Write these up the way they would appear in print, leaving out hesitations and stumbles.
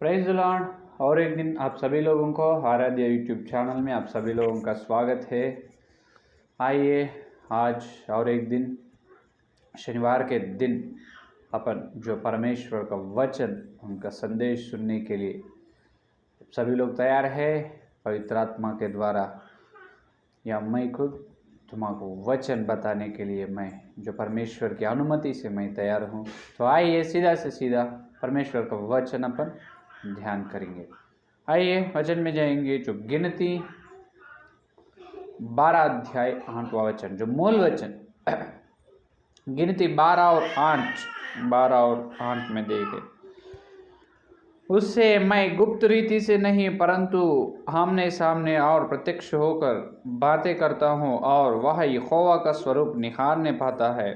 Praise the Lord. और एक दिन आप सभी लोगों को आराध्य यूट्यूब चैनल में आप सभी लोगों का स्वागत है। आइए आज और एक दिन शनिवार के दिन अपन जो परमेश्वर का वचन उनका संदेश सुनने के लिए सभी लोग तैयार है पवित्र आत्मा के द्वारा, या मैं खुद तुमको वचन बताने के लिए मैं जो परमेश्वर की अनुमति से मैं तैयार हूँ। तो आइए सीधा से सीधा परमेश्वर का वचन अपन ध्यान करेंगे। आइए वचन में जाएंगे। जो गिनती 12 अध्याय 8वां वचन, जो मूल वचन गिनती 12 और 8 में देखे, उससे मैं गुप्त रीति से नहीं परंतु आमने सामने और प्रत्यक्ष होकर बातें करता हूँ, और वह यहोवा का स्वरूप निखारने पाता है।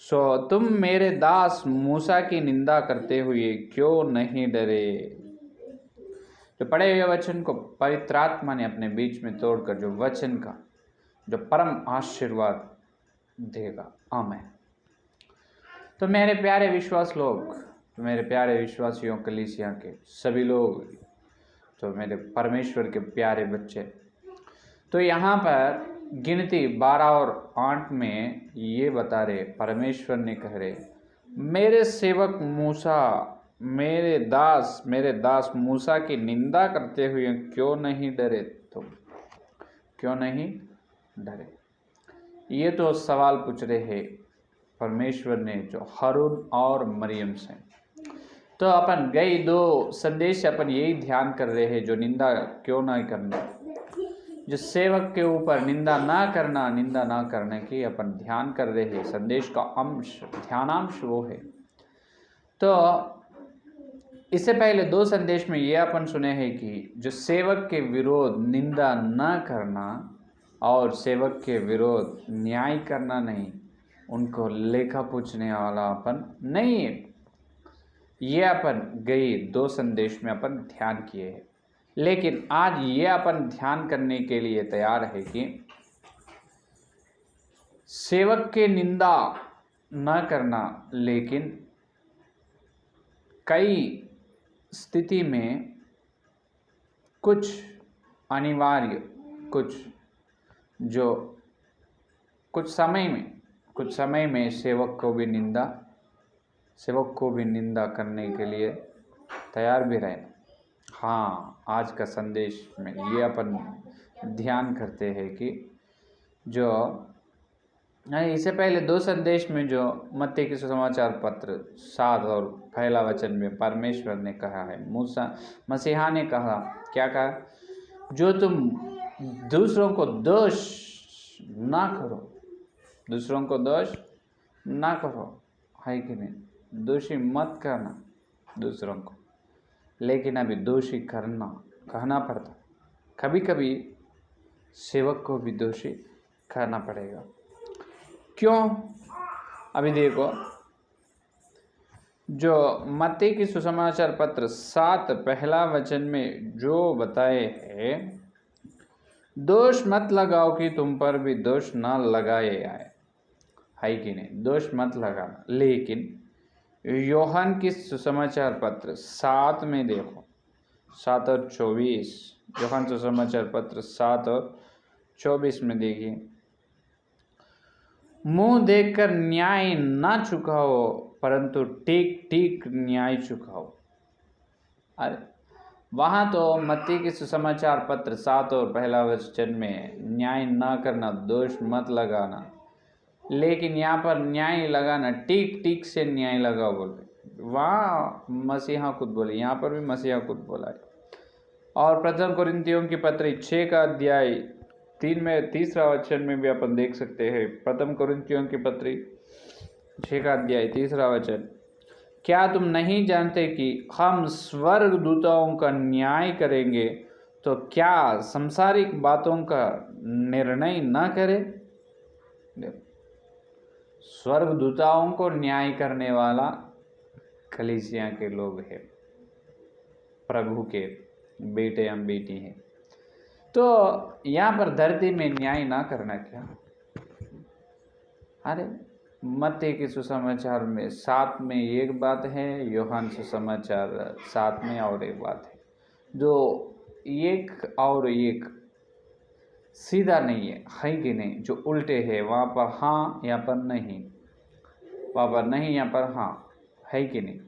सो तुम मेरे दास मूसा की निंदा करते हुए क्यों नहीं डरे। जो पढ़े हुए वचन को पवित्र आत्मा ने अपने बीच में तोड़कर जो वचन का जो परम आशीर्वाद देगा। आमीन। तो मेरे प्यारे विश्वास लोग, तो मेरे प्यारे विश्वासियों कलीसिया के सभी लोग, तो मेरे परमेश्वर के प्यारे बच्चे, तो यहाँ पर गिनती 12 और 8 में ये बता रहे, परमेश्वर ने कह रहे, मेरे सेवक मूसा, मेरे दास मूसा की निंदा करते हुए क्यों नहीं डरे। तुम क्यों नहीं डरे, ये तो सवाल पूछ रहे हैं परमेश्वर ने जो हारून और मरियम से। तो अपन गई 2 संदेश अपन यही ध्यान कर रहे हैं, जो निंदा क्यों ना करना, जो सेवक के ऊपर निंदा ना करने की अपन ध्यान कर रहे हैं। संदेश का अंश, ध्यानांश वो है। तो इससे पहले 2 संदेश में ये अपन सुने हैं कि जो सेवक के विरोध निंदा न करना और सेवक के विरोध न्याय करना नहीं, उनको लेखा पूछने वाला अपन नहीं है। ये अपन गई 2 संदेश में अपन ध्यान किए हैं। लेकिन आज ये अपन ध्यान करने के लिए तैयार है कि सेवक के निंदा न करना, लेकिन कई स्थिति में कुछ अनिवार्य, कुछ समय में सेवक को भी निंदा करने के लिए तैयार भी रहे। हाँ, आज का संदेश में ये अपन ध्यान करते हैं कि जो इससे पहले 2 संदेश में जो मत्ती के सुसमाचार पत्र 7 और पहला वचन में परमेश्वर ने कहा है, मसीहा ने कहा, क्या कहा, जो तुम दूसरों को दोष ना करो, है कि नहीं, दोषी मत करना दूसरों को, लेकिन अभी दोषी कहना पड़ता। कभी कभी सेवक को भी दोषी कहना पड़ेगा। क्यों? अभी देखो, जो मत्ती की सुसमाचार पत्र 7 पहला वचन में जो बताए है, दोष मत लगाओ कि तुम पर भी दोष न लगाए आए, है कि नहीं, दोष मत लगाना। लेकिन यूहन्ना की सुसमाचार पत्र 7 में देखो, 7 और 24, यूहन्ना सुसमाचार पत्र 7 और 24 में देखिए, मुंह देखकर न्याय ना चुकाओ परंतु ठीक न्याय चुकाओ। अरे वहाँ तो मत्ती के सुसमाचार पत्र 7 और पहला वचन में न्याय ना करना, दोष मत लगाना, लेकिन यहाँ पर न्याय लगाना, ठीक से न्याय लगाओ बोले। वहाँ मसीहा खुद बोले, यहाँ पर भी मसीहा खुद बोला है। और प्रथम कुरिन्थियों की पत्री 6 का अध्याय 3 में 3रा वचन में भी अपन देख सकते हैं। प्रथम कुरिन्थियों की पत्री 6 का अध्याय 3रा वचन, क्या तुम नहीं जानते कि हम स्वर्ग दूताओं का न्याय करेंगे, तो क्या संसारिक बातों का निर्णय न करें। स्वर्ग दूताओं को न्याय करने वाला कलीसिया के लोग हैं, प्रभु के बेटे हम बेटी हैं। तो यहाँ पर धरती में न्याय ना करना क्या? अरे मत्ती के सुसमाचार में 7 में एक बात है, यूहन्ना सुसमाचार 7 में और एक बात है। जो एक और एक सीधा नहीं है कि नहीं? जो उल्टे है, वहाँ पर हाँ, यहाँ पर नहीं, वहाँ पर नहीं, यहाँ पर हाँ, है कि नहीं?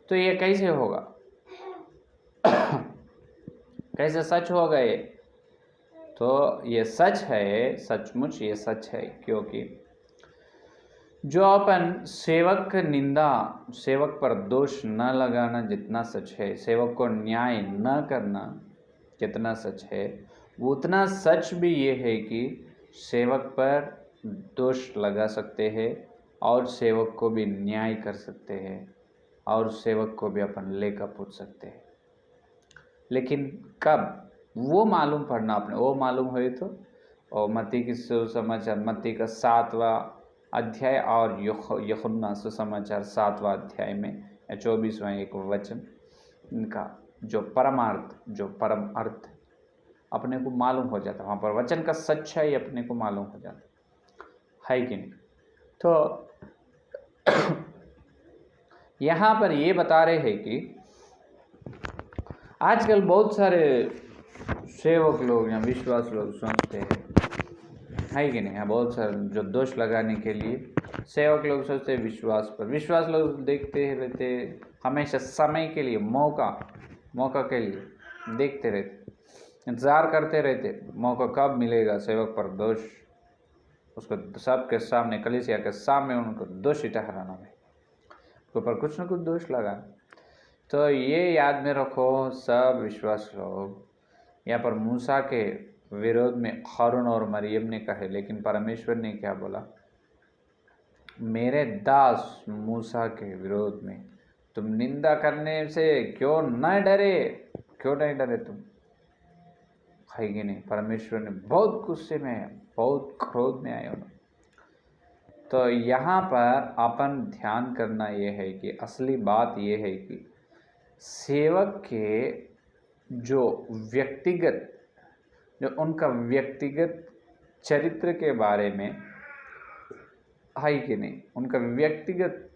तो ये कैसे होगा? कैसे सच होगा ये? तो ये सच है, सचमुच ये सच है, क्योंकि जो अपन सेवक निंदा, सेवक पर दोष न लगाना जितना सच है, सेवक को न्याय न करना कितना सच है, उतना सच भी ये है कि सेवक पर दोष लगा सकते हैं और सेवक को भी न्याय कर सकते हैं और सेवक को भी अपन लेकर पूछ सकते हैं। लेकिन कब? वो मालूम पड़ना अपने, वो मालूम हुए तो। और मत्ती की सुसमाचार, मत्ती का 7वां अध्याय और यूहन्ना सुसमाचार 7वां अध्याय में या 24वां एक वचन, इनका जो परमार्थ, जो परम अर्थ अपने को मालूम हो जाता, वहाँ पर वचन का सच्चाई अपने को मालूम हो जाता है कि नहीं? तो यहाँ पर ये बता रहे हैं कि आजकल बहुत सारे सेवक लोग या विश्वास लोग सोचते हैं, है कि नहीं? बहुत सारे जो दोष लगाने के लिए सेवक लोग सोचते हैं विश्वास पर। विश्वास लोग देखते रहते हमेशा, समय के लिए, मौका के लिए देखते रहते, इंतज़ार करते रहते, मौका कब मिलेगा सेवक पर दोष, उसको सबके सामने, कलीसिया के सामने उनको दोषी ठहराना है, उसके ऊपर कुछ न कुछ दोष लगाना। तो ये याद में रखो सब विश्वास लोग, यहाँ पर मूसा के विरोध में हारून और मरियम ने कहे, लेकिन परमेश्वर ने क्या बोला? मेरे दास मूसा के विरोध में तुम निंदा करने से क्यों न डरे? क्यों नहीं डरे तुम? है कि नहीं? परमेश्वर ने बहुत गुस्से में, बहुत क्रोध में आए उन्होंने। तो यहाँ पर अपन ध्यान करना ये है कि असली बात ये है कि सेवक के जो व्यक्तिगत, जो उनका व्यक्तिगत चरित्र के बारे में, है कि नहीं? उनका व्यक्तिगत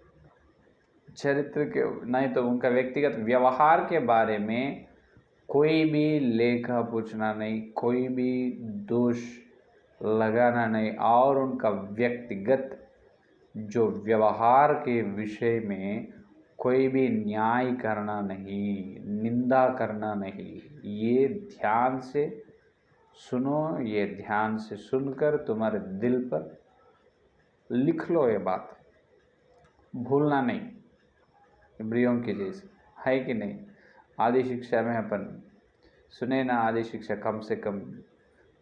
चरित्र के नहीं तो उनका व्यक्तिगत व्यवहार के बारे में कोई भी लेखा पूछना नहीं, कोई भी दोष लगाना नहीं, और उनका व्यक्तिगत जो व्यवहार के विषय में कोई भी न्याय करना नहीं, निंदा करना नहीं। ये ध्यान से सुनो, ये ध्यान से सुनकर तुम्हारे दिल पर लिख लो, ये बात भूलना नहीं, इब्रियों की जैसे, है कि नहीं? आदि शिक्षा में अपन सुने ना, आदि शिक्षा कम से कम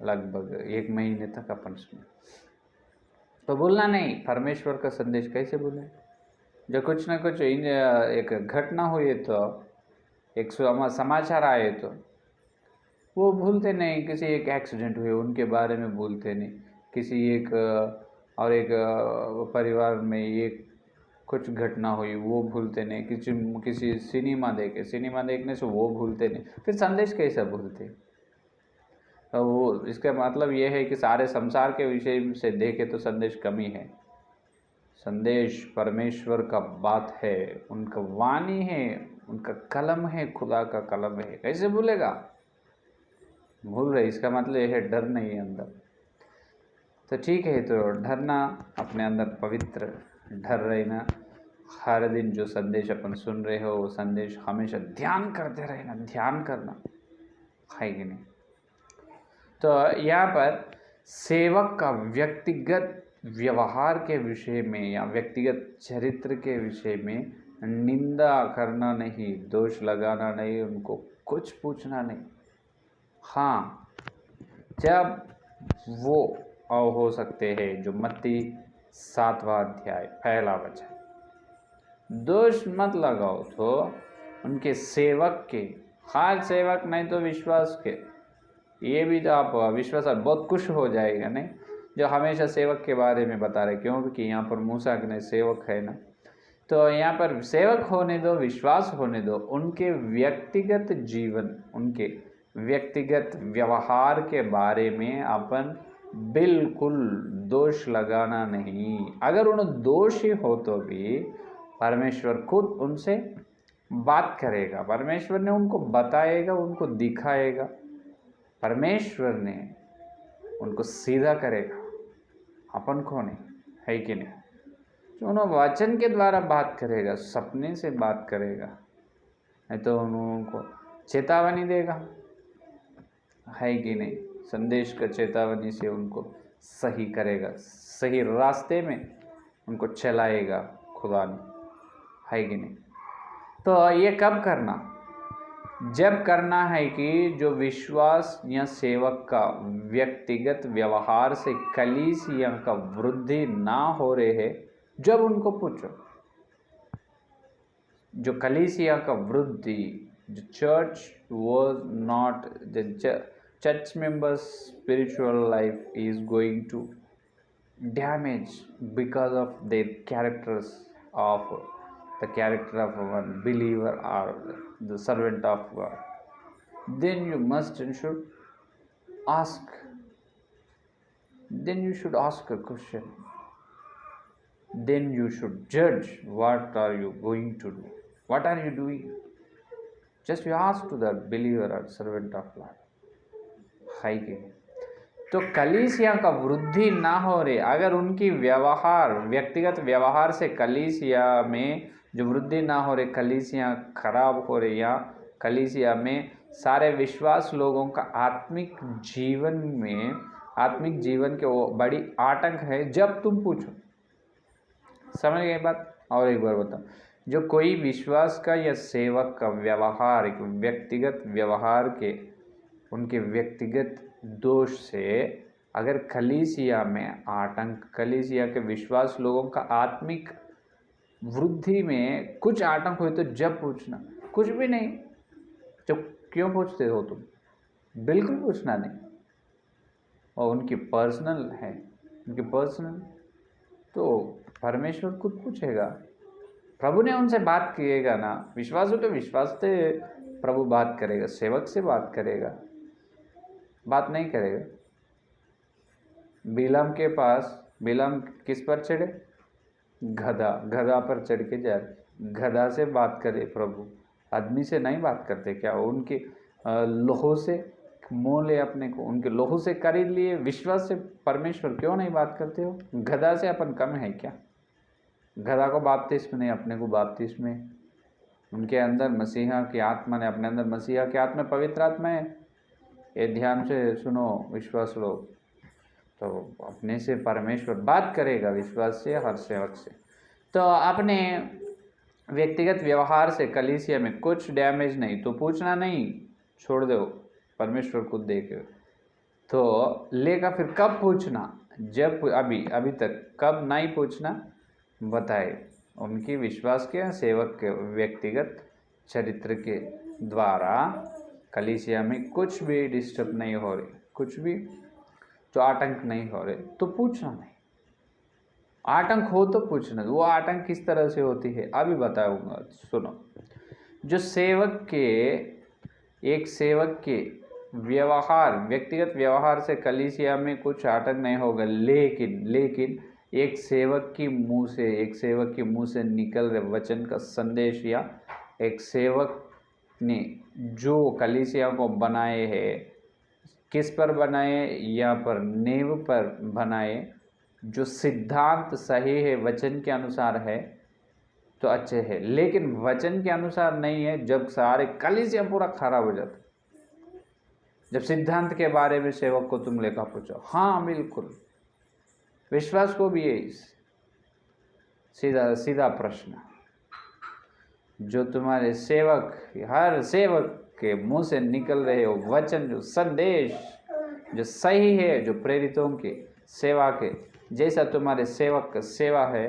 लगभग 1 महीने तक अपन सुने, तो भूलना नहीं। परमेश्वर का संदेश कैसे भूलें? जो कुछ ना कुछ एक घटना हुई तो, एक समाचार आए तो वो भूलते नहीं। किसी एक एक्सीडेंट हुए उनके बारे में भूलते नहीं, किसी एक और एक परिवार में एक कुछ घटना हुई वो भूलते नहीं, किसी सिनेमा देखने से वो भूलते नहीं, फिर संदेश कैसे भूलते? तो वो इसका मतलब ये है कि सारे संसार के विषय से देखे तो संदेश कमी है। संदेश परमेश्वर का बात है, उनका वाणी है, उनका कलम है, खुदा का कलम है, कैसे भूलेगा? भूल रहे, इसका मतलब यह है डर नहीं है अंदर। तो ठीक है, तो डरना, अपने अंदर पवित्र डर रहना, हर दिन जो संदेश अपन सुन रहे हो वो संदेश हमेशा ध्यान करते रहना, ध्यान करना, है कि नहीं? तो यहाँ पर सेवक का व्यक्तिगत व्यवहार के विषय में या व्यक्तिगत चरित्र के विषय में निंदा करना नहीं, दोष लगाना नहीं, उनको कुछ पूछना नहीं। हाँ, जब वो हो सकते हैं, जो मत्ती 7वां अध्याय 1 वचन, दोष मत लगाओ तो उनके सेवक के, हर सेवक नहीं तो विश्वास के, ये भी तो आप विश्वास बहुत खुश हो जाएगा नहीं, जो हमेशा सेवक के बारे में बता रहे, क्योंकि यहाँ पर मूसा के सेवक है ना, तो यहाँ पर सेवक होने दो, विश्वास होने दो, उनके व्यक्तिगत जीवन, उनके व्यक्तिगत व्यवहार के बारे में अपन बिल्कुल दोष लगाना नहीं। अगर उन दोषी हो तो भी परमेश्वर खुद उनसे बात करेगा, परमेश्वर ने उनको बताएगा, उनको दिखाएगा, परमेश्वर ने उनको सीधा करेगा, अपन को नहीं, है कि नहीं। जो उन्होंने वचन के द्वारा बात करेगा, सपने से बात करेगा, नहीं तो उनको चेतावनी देगा, है कि नहीं। संदेश का चेतावनी से उनको सही करेगा, सही रास्ते में उनको चलाएगा खुदा ने, है कि नहीं। तो ये कब करना, जब करना है कि जो विश्वास या सेवक का व्यक्तिगत व्यवहार से कलीसिया का वृद्धि ना हो रहे है, जब उनको पूछो। जो कलीसिया का वृद्धि, जो church was not the church members spiritual life is going to damage because of their characters of the character of one believer or the servant of God, then you must and should ask, then you should ask a question, then you should judge what are you going to do, what are you doing. Just you ask to the believer or servant of God, है कि तो कलीसिया का वृद्धि ना हो रही, अगर उनकी व्यवहार, व्यक्तिगत व्यवहार से कलीसिया में जो वृद्धि ना हो रही, कलीसिया खराब हो रही, या कलीसिया में सारे विश्वास लोगों का आत्मिक जीवन में, आत्मिक जीवन के वो बड़ी आतंक है, जब तुम पूछो। समझ गए बात। और एक बार बताओ, जो कोई विश्वास का या सेवक का व्यवहार, एक व्यक्तिगत व्यवहार के, उनके व्यक्तिगत दोष से अगर कलीसिया में आतंक, कलीसिया के विश्वास लोगों का आत्मिक वृद्धि में कुछ आतंक हो, तो जब पूछना। कुछ भी नहीं, जब क्यों पूछते हो तुम, बिल्कुल पूछना नहीं। और उनकी पर्सनल है, उनकी पर्सनल, तो परमेश्वर खुद पूछेगा, प्रभु ने उनसे बात किएगा ना। विश्वास हो तो विश्वास से प्रभु बात करेगा, सेवक से बात करेगा, बात नहीं करेगा। बिलाम के पास, बिलाम किस पर चढ़े, गधा, गधा पर चढ़ के जा, गधा से बात करे प्रभु, आदमी से नहीं बात करते क्या। उनके लोहों से मोल ले अपने को, उनके लोहों से खरीद लिए, विश्वास से परमेश्वर क्यों नहीं बात करते हो। गधा से अपन कम है क्या। गधा को बाप्तिस्म नहीं, अपने को बाप्तिस्म है। उनके अंदर मसीहा की आत्मा ने, अपने अंदर मसीहा की आत्मा, पवित्र आत्मा है। ये ध्यान से सुनो विश्वास लोग, तो अपने से परमेश्वर बात करेगा, विश्वास से, हर सेवक से। तो अपने व्यक्तिगत व्यवहार से कलीसिया में कुछ डैमेज नहीं, तो पूछना नहीं, छोड़ दो, परमेश्वर खुद देखे। तो लेगा फिर कब पूछना, जब अभी तक कब नहीं पूछना बताए, उनकी विश्वास के, सेवक के व्यक्तिगत चरित्र के द्वारा कलीसिया में कुछ भी डिस्टर्ब नहीं हो रही, कुछ भी जो आतंक नहीं हो रहे, तो पूछना नहीं। आतंक हो तो पूछना। वो आतंक किस तरह से होती है अभी बताऊंगा, सुनो। जो सेवक के, एक सेवक के व्यवहार, व्यक्तिगत व्यवहार से कलीसिया में कुछ आतंक नहीं होगा, लेकिन एक सेवक की मुंह से, एक सेवक के मुंह से निकल रहे वचन का संदेश, या एक सेवक ने जो कलीसिया को बनाए हैं, किस पर बनाए, यहाँ पर नींव पर बनाए, जो सिद्धांत सही है, वचन के अनुसार है, तो अच्छे है। लेकिन वचन के अनुसार नहीं है, जब सारे कलीसिया पूरा खराब हो जाता। जब सिद्धांत के बारे में सेवक को तुम लेकर पूछो, हाँ बिल्कुल, विश्वास को भी है सीधा सीधा प्रश्न, जो तुम्हारे सेवक, हर सेवक के मुंह से निकल रहे हो वचन, जो संदेश जो सही है, जो प्रेरितों के सेवा के जैसा तुम्हारे सेवक का सेवा है,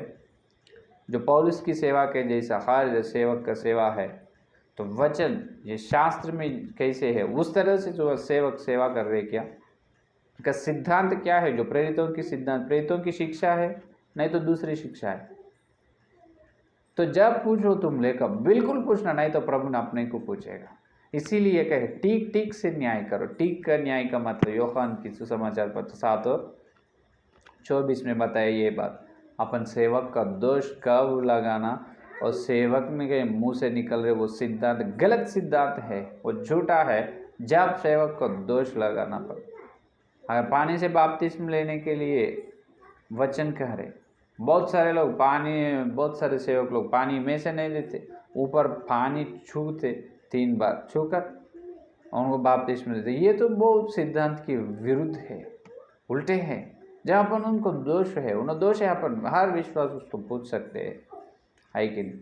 जो पौलुस की सेवा के जैसा हर सेवक का सेवा है, तो वचन ये शास्त्र में कैसे है, उस तरह से जो सेवक सेवा कर रहे, क्या का सिद्धांत क्या है, जो प्रेरितों की सिद्धांत, प्रेरितों की शिक्षा है, नहीं तो दूसरी शिक्षा है। तो जब पूछो तुम लेकर, बिल्कुल पूछना, नहीं तो प्रभु ने अपने को पूछेगा। इसीलिए कहे ठीक ठीक से न्याय करो। ठीक का न्याय का मतलब यूहन्ना की सुसमाचार पत्र 7 और 24 में बताया ये बात। अपन सेवक का दोष कब लगाना, और सेवक में के मुंह से निकल रहे वो सिद्धांत गलत सिद्धांत है, वो झूठा है, जब सेवक को दोष लगाना पर। अगर पानी से बपतिस्मा लेने के लिए वचन कह रहे, बहुत सारे लोग बहुत सारे सेवक लोग पानी में से नहीं लेते, ऊपर पानी छूते 3 बार छूकर उनको बपतिस्मा देते। ये तो बहुत सिद्धांत के विरुद्ध है, उल्टे हैं। जहाँ अपन उनको दोष है, उन्हें दोष है, अपन हर विश्वास उसको पूछ सकते हैं, है कि नहीं।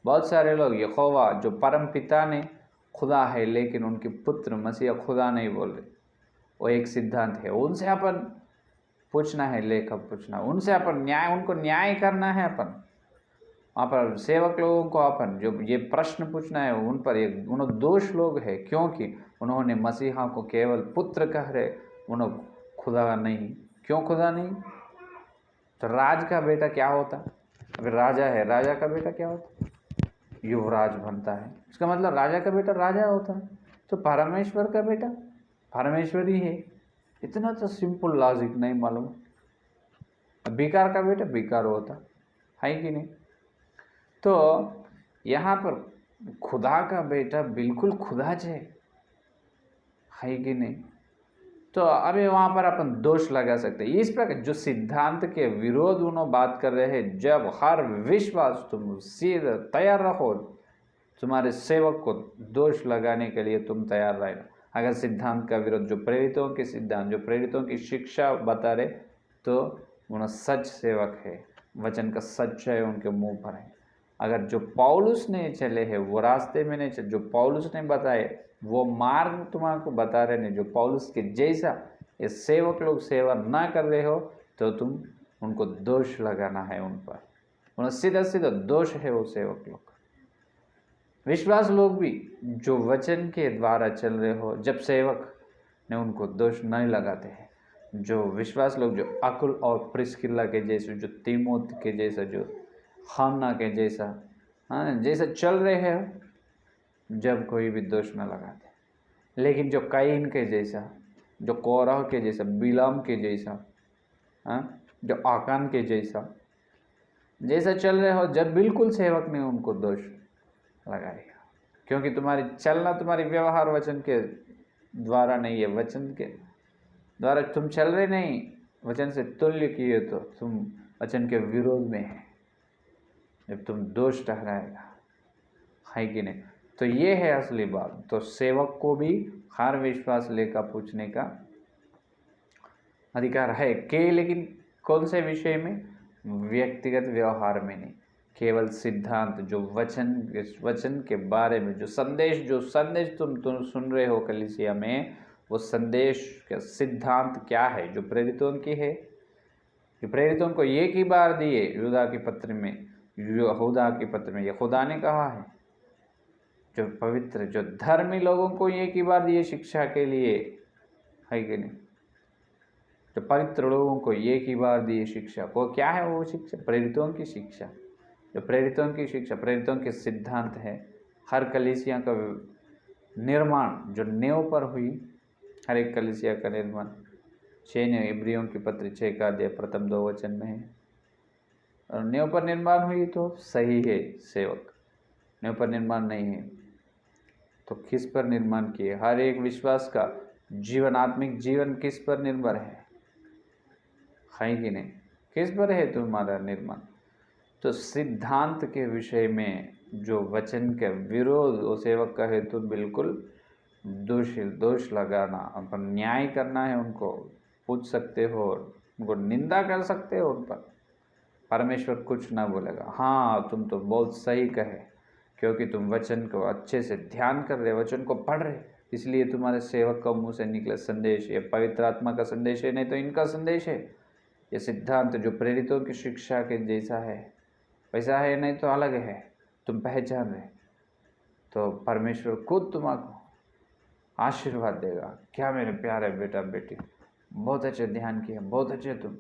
बहुत सारे लोग यहोवा जो परम पिता ने खुदा है, लेकिन उनके पुत्र मसीह खुदा नहीं बोल रहे, वो एक सिद्धांत है। उनसे अपन पूछना है, लेकर पूछना, उनसे अपन उनको न्याय करना है। अपन वहाँ पर सेवक लोगों को अपन जो ये प्रश्न पूछना है, उन पर एक उन्होंने दोष लोग है, क्योंकि उन्होंने मसीहा को केवल पुत्र कह रहे, उन्होंने खुदा नहीं। क्यों खुदा नहीं? तो राज का बेटा क्या होता? अगर राजा है, राजा का बेटा क्या होता? युवराज बनता है, इसका मतलब राजा का बेटा राजा होता है। तो परमेश्वर का बेटा परमेश्वर ही है। इतना तो सिंपल लॉजिक नहीं मालूम। बेकार का बेटा बेकार होता है कि नहीं। तो यहाँ पर खुदा का बेटा बिल्कुल खुदा है कि नहीं। तो अभी वहाँ पर अपन दोष लगा सकते हैं। इस प्रकार जो सिद्धांत के विरोध उन्होंने बात कर रहे हैं, जब हर विश्वास तुम सीधे तैयार रहो, तुम्हारे सेवक को दोष लगाने के लिए तुम तैयार रहना। अगर सिद्धांत का विरोध, जो प्रेरितों के सिद्धांत, जो प्रेरितों की शिक्षा बता रहे, तो उन्हें सच सेवक है, वचन का सच है उनके मुंह पर है। अगर जो पौलुस ने चले हैं वो रास्ते में नहीं चले, जो पौलुस ने बताए वो मार्ग तुम्हारे बता रहे नहीं, जो पौलुस के जैसा ये सेवक लोग सेवा ना कर रहे हो, तो तुम उनको दोष लगाना है उन पर। उन्हें सीधा सीधा दोष है वो सेवक लोग। विश्वास लोग भी जो वचन के द्वारा चल रहे हो, जब सेवक ने उनको दोष नहीं लगाते हैं। जो विश्वास लोग जो अकुल और प्रिस्किल्ला के जैसे, जो तीमोथ के जैसा, जो हन्ना के जैसा, हाँ जैसा चल रहे हैं, जब कोई भी दोष न लगाते। लेकिन जो काइन के जैसा, जो कोरह के जैसा, बिलाम के जैसा, हाँ जो आकान के जैसा चल रहे हो, जब बिल्कुल सेवक ने उनको दोष लगाएगा। क्योंकि तुम्हारी चलना, तुम्हारी व्यवहार वचन के द्वारा नहीं है, वचन के द्वारा तुम चल रहे नहीं, वचन से तुल्य किए तो तुम वचन के विरोध में है, जब तुम दोष ठहराएगा, है कि नहीं। तो ये है असली बात। तो सेवक को भी हर विश्वास लेकर पूछने का अधिकार है के, लेकिन कौन से विषय में? व्यक्तिगत व्यवहार में नहीं, केवल सिद्धांत, जो वचन के बारे में जो संदेश तुम सुन रहे हो कलीसिया में, वो संदेश का सिद्धांत क्या है, जो प्रेरितों की है। कि प्रेरितों को एक ही बार दिए, यहूदा के पत्र में ये खुदा ने कहा है। जो पवित्र, जो धर्मी लोगों को एक ही बार दिए शिक्षा के लिए, है कि नहीं। जो पवित्र लोगों को एक ही बार दिए शिक्षा, वो क्या है? वो शिक्षा प्रेरितों की शिक्षा। जो प्रेरितों की शिक्षा, प्रेरितों के सिद्धांत है। हर कलीसिया का निर्माण जो नेव पर हुई, हर एक कलीसिया का निर्माण 6 इब्रियों की पत्र 6 का अध्याय प्रथम 2 वचन में है। और नेव पर निर्माण हुई तो सही है सेवक, नेव पर निर्माण नहीं है तो किस पर निर्माण किए? हर एक विश्वास का जीवन, आत्मिक जीवन किस पर निर्भर है कि नहीं? किस पर है तुम्हारा निर्माण? तो सिद्धांत के विषय में जो वचन के विरोध वो सेवक कहे तो बिल्कुल दोष लगाना, अपन न्याय करना है, उनको पूछ सकते हो, उनको निंदा कर सकते हो उन पर। परमेश्वर कुछ ना बोलेगा, हाँ तुम तो बहुत सही कहे, क्योंकि तुम वचन को अच्छे से ध्यान कर रहे, वचन को पढ़ रहे, इसलिए तुम्हारे सेवक का मुँह से निकले संदेश ये पवित्र आत्मा का संदेश है, नहीं तो इनका संदेश है। ये सिद्धांत जो प्रेरितों की शिक्षा के जैसा है वैसा है, नहीं तो अलग है, तुम पहचान रहे, तो परमेश्वर खुद तुम्हारा आशीर्वाद देगा। क्या मेरे प्यारे बेटा बेटी, बहुत अच्छे ध्यान किया, बहुत अच्छे तुम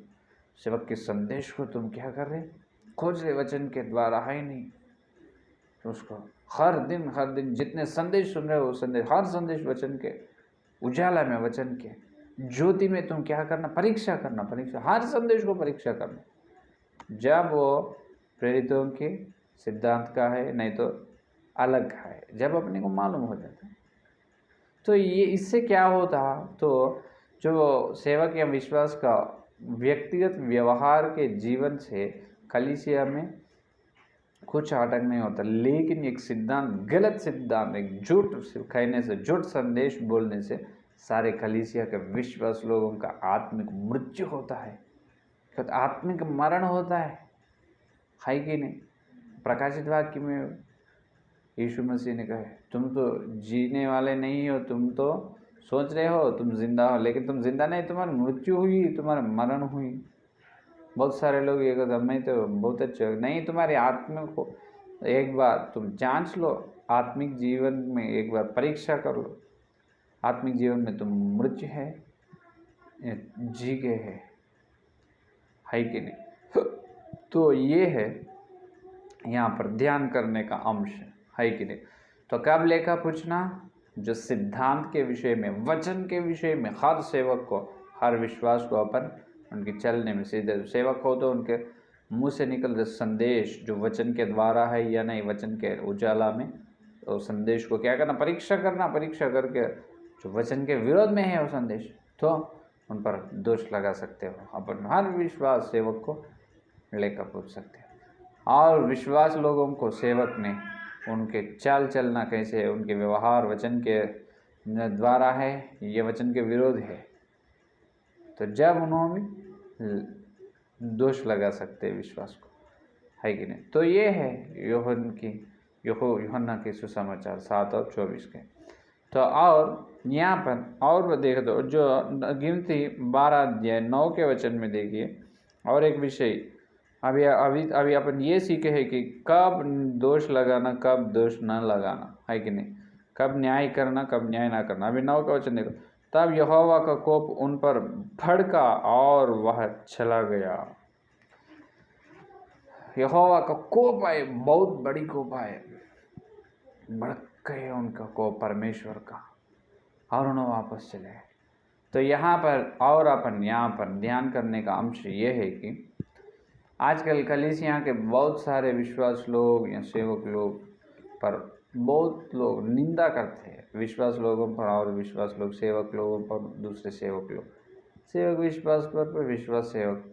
सेवक के संदेश को तुम क्या कर रहे, खोज रहे वचन के द्वारा, है नहीं। तो उसको हर दिन जितने संदेश सुन रहे हो, संदेश, हर संदेश वचन के उजाला में, वचन के ज्योति में तुम क्या करना, परीक्षा करना, हर संदेश को परीक्षा करना। जब वो प्रेरितों के सिद्धांत का है, नहीं तो अलग का है, जब अपने को मालूम हो जाता है। तो ये इससे क्या होता, तो जो सेवक या विश्वास का व्यक्तिगत व्यवहार के जीवन से कलीसिया में कुछ अटक नहीं होता, लेकिन एक सिद्धांत, गलत सिद्धांत, एक झूठ कहने से, झूठ संदेश बोलने से सारे कलीसिया के विश्वास लोगों का आत्मिक मृत्यु होता है, आत्मिक मरण होता है कि नहीं। प्रकाशित वाक्य में यीशु मसीह ने कहा, तुम तो जीने वाले नहीं हो, तुम तो सोच रहे हो तुम जिंदा हो, लेकिन तुम जिंदा नहीं, तुम्हारी मृत्यु हुई, तुम्हारा मरण हुई। बहुत सारे लोग ये कहते मैं तो बहुत अच्छा नहीं, तुम्हारी आत्मा को एक बार तुम जांच लो, आत्मिक जीवन में एक बार परीक्षा कर लो, आत्मिक जीवन में तुम मृत्यु है जी गए है कि नहीं। तो ये है यहाँ पर ध्यान करने का अंश है कि नहीं। तो कब लेखा पूछना, जो सिद्धांत के विषय में, वचन के विषय में हर सेवक को, हर विश्वास को अपन उनके चलने में, सीधे सेवक हो तो उनके मुंह से निकल रहे संदेश जो वचन के द्वारा है या नहीं, वचन के उजाला में, तो संदेश को क्या करना, परीक्षा करना, परीक्षा करके जो वचन के विरोध में है वो संदेश, तो उन पर दोष लगा सकते हो। अपन हर विश्वास सेवक को लेकर पूछ सकते हैं। और विश्वास लोगों को सेवक ने उनके चाल चलना कैसे है, उनके व्यवहार वचन के द्वारा है ये वचन के विरोध है, तो जब उन्होंने दोष लगा सकते हैं विश्वास को, है कि नहीं। तो ये है यूहन्ना के सुसमाचार 7 और 24 के। तो और यहाँ पर और देख दो, जो गिनती 12 अध्याय 9 के वचन में देखिए, और एक विषय अभी अपन ये सीखे हैं कि कब दोष लगाना, कब दोष न लगाना, है कि नहीं, कब न्याय करना, कब न्याय ना करना। अभी 9 का वचन देखो, तब यहोवा का कोप उन पर भड़का और वह चला गया। यहोवा का कोप आए, बहुत बड़ी कोप आए, भड़क गए उनका कोप परमेश्वर का, और उन्हें वापस चले। तो यहाँ पर और अपन यहाँ पर ध्यान करने का अंश ये है कि आजकल कलीसिया के बहुत सारे विश्वास लोग या सेवक लोग पर बहुत लोग निंदा करते हैं, विश्वास लोगों पर, और विश्वास लोग सेवक लोगों पर, दूसरे सेवक लोग, सेवक विश्वास पर विश्वास सेवक,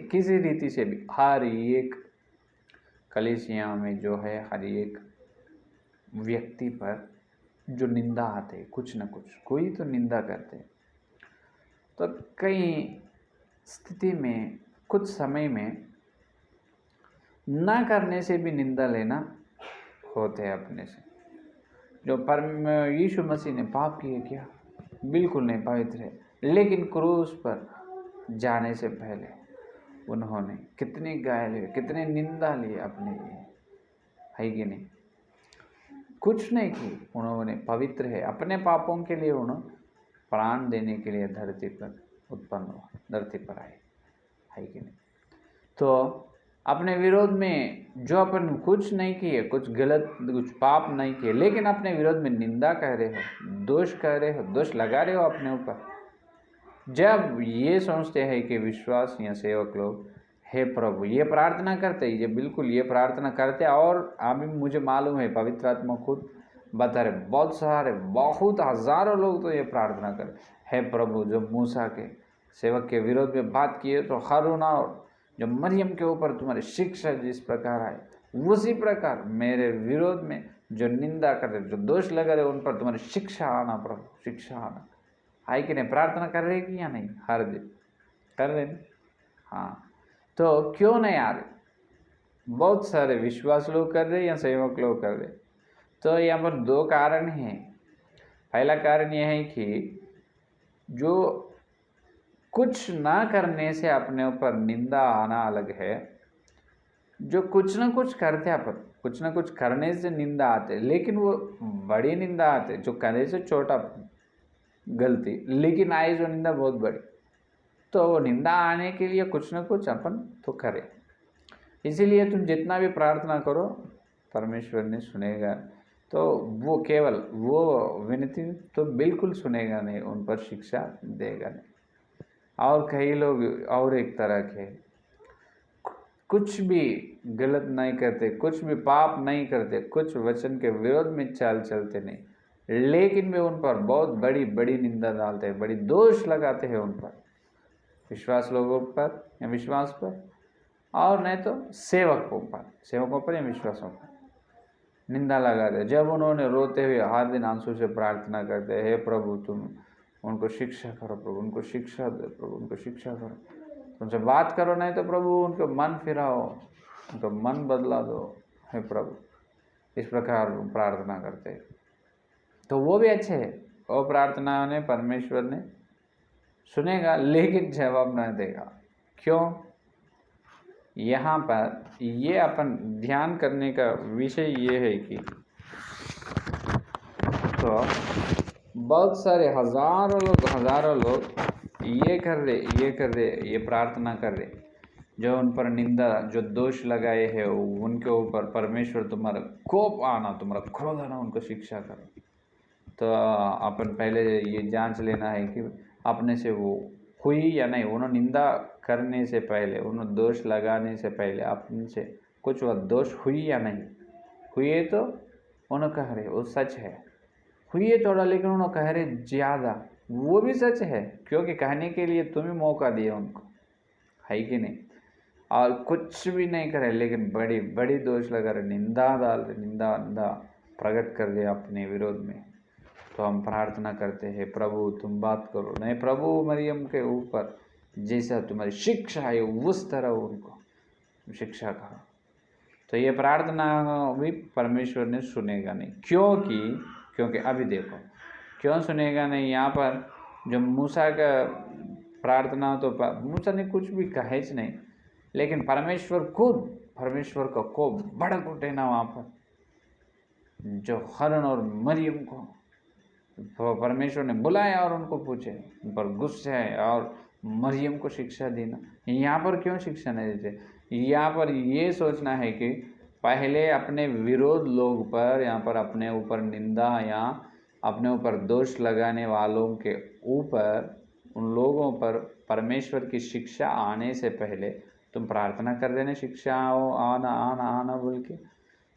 किसी रीति से भी हर एक कलीसिया में जो है हर एक व्यक्ति पर जो निंदा आते हैं, कुछ न कुछ कोई तो निंदा करते हैं। तो कई स्थिति में, कुछ समय में ना करने से भी निंदा लेना होते हैं अपने से। जो यीशु मसीह ने पाप किए क्या, बिल्कुल नहीं, पवित्र है, लेकिन क्रूस पर जाने से पहले उन्होंने कितनी गाय लिए, कितने निंदा लिए अपने लिए, है कि नहीं। कुछ नहीं की, उन्होंने पवित्र है, अपने पापों के लिए उन्होंने प्राण देने के लिए धरती पर उत्पन्न हुआ, धरती पर आए, है कि नहीं। तो अपने विरोध में जो अपन कुछ नहीं किए, कुछ गलत, कुछ पाप नहीं किए, लेकिन अपने विरोध में निंदा कह रहे हो, दोष कह रहे हो, दोष लगा रहे हो अपने ऊपर। जब ये सोचते हैं कि विश्वास या सेवक लोग, हे प्रभु, ये प्रार्थना करते, ये बिल्कुल ये प्रार्थना करते, और अभी मुझे मालूम है पवित्र आत्मा खुद बता रहे, बहुत सारे, बहुत हजारों लोग तो ये प्रार्थना करें, हे प्रभु, जो मूसा के सेवक के विरोध में बात किए तो हारून और जो मरियम के ऊपर तुम्हारी शिक्षा जिस प्रकार आए, उसी प्रकार मेरे विरोध में जो निंदा कर रहे, जो दोष लगा रहे, उन पर तुम्हारी शिक्षा आना प्रभु, शिक्षा आना, है कि नहीं। प्रार्थना कर रहे कि या नहीं, हर दिन कर रहे। हाँ, तो क्यों नहीं आ रहे, बहुत सारे विश्वास लोग कर रहे या सेवक लोग कर रहे। तो यहाँ पर 2 कारण हैं। पहला कारण यह है कि जो कुछ ना करने से अपने ऊपर निंदा आना अलग है, जो कुछ ना कुछ करते अपन, कुछ ना कुछ करने से निंदा आते, लेकिन वो बड़ी निंदा आते, जो करने से छोटा गलती, लेकिन आए जो निंदा बहुत बड़ी, तो वो निंदा आने के लिए कुछ ना कुछ अपन तो करें। इसीलिए तुम जितना भी प्रार्थना करो, परमेश्वर ने सुनेगा, तो वो केवल वो विनती तो बिल्कुल सुनेगा नहीं, उन पर शिक्षा देगा नहीं। और कई लोग और एक तरह के कुछ भी गलत नहीं करते, कुछ भी पाप नहीं करते, कुछ वचन के विरोध में चाल चलते नहीं, लेकिन वे उन पर बहुत बड़ी बड़ी निंदा डालते हैं, बड़ी दोष लगाते हैं उन पर, विश्वास लोगों पर या विश्वास पर, और नहीं तो सेवकों पर या विश्वासों पर निंदा लगाते। जब उन्होंने रोते हुए हर दिन आंसू से प्रार्थना करते, हे प्रभु तुम उनको शिक्षा करो, प्रभु उनको शिक्षा दो, प्रभु उनको शिक्षा करो, तुमसे बात करो, नहीं तो प्रभु उनको मन फिराओ, उनको मन बदला दो, हे प्रभु, इस प्रकार प्रार्थना करते, तो वो भी अच्छे है। वो प्रार्थना ने परमेश्वर ने सुनेगा, लेकिन जवाब नहीं देगा। क्यों? यहाँ पर ये अपन ध्यान करने का विषय ये है कि तो बहुत सारे हजारों लोग ये कर रहे, ये प्रार्थना कर रहे, जो उन पर निंदा, जो दोष लगाए हैं उनके ऊपर परमेश्वर तुम्हारा कोप आना, तुम्हारा क्रोध आना, उनको शिक्षा करो। तो अपन पहले ये जांच लेना है कि अपने से वो हुई या नहीं। उन्होंने निंदा करने से पहले, उन्होंने दोष लगाने से पहले अपने से कुछ वह दोष हुई या नहीं हुई है, तो उन्होंने कह रहे वो सच है, हुई है थोड़ा, लेकिन उन्होंने कह रहे ज़्यादा, वो भी सच है, क्योंकि कहने के लिए तुम ही मौका दिए उनको, है कि नहीं। और कुछ भी नहीं करे, लेकिन बड़ी बड़ी दोष लगा रहे, निंदा डाल रहे, निंदा प्रकट कर रहे अपने विरोध में। तो हम प्रार्थना करते हैं, प्रभु तुम बात करो, नहीं प्रभु मरियम के ऊपर जैसा तुम्हारी शिक्षा है उस तरह उनको शिक्षा करो। तो ये प्रार्थना भी परमेश्वर ने सुनेगा नहीं। क्योंकि अभी देखो क्यों सुनेगा नहीं। यहाँ पर जो मूसा का प्रार्थना, तो मूसा ने कुछ भी कहे नहीं, लेकिन परमेश्वर का कोप भड़क उठे ना वहाँ पर, जो हरन और मरियम को तो परमेश्वर ने बुलाया और उनको पूछे, उन पर गुस्से है और मरियम को शिक्षा देना। यहाँ पर क्यों शिक्षा नहीं देते? यहाँ पर ये सोचना है कि पहले अपने विरोध लोग पर, यहाँ पर अपने ऊपर निंदा या अपने ऊपर दोष लगाने वालों के ऊपर, उन लोगों पर परमेश्वर की शिक्षा आने से पहले तुम प्रार्थना कर देना, शिक्षा आओ, आना आना आना बोल के।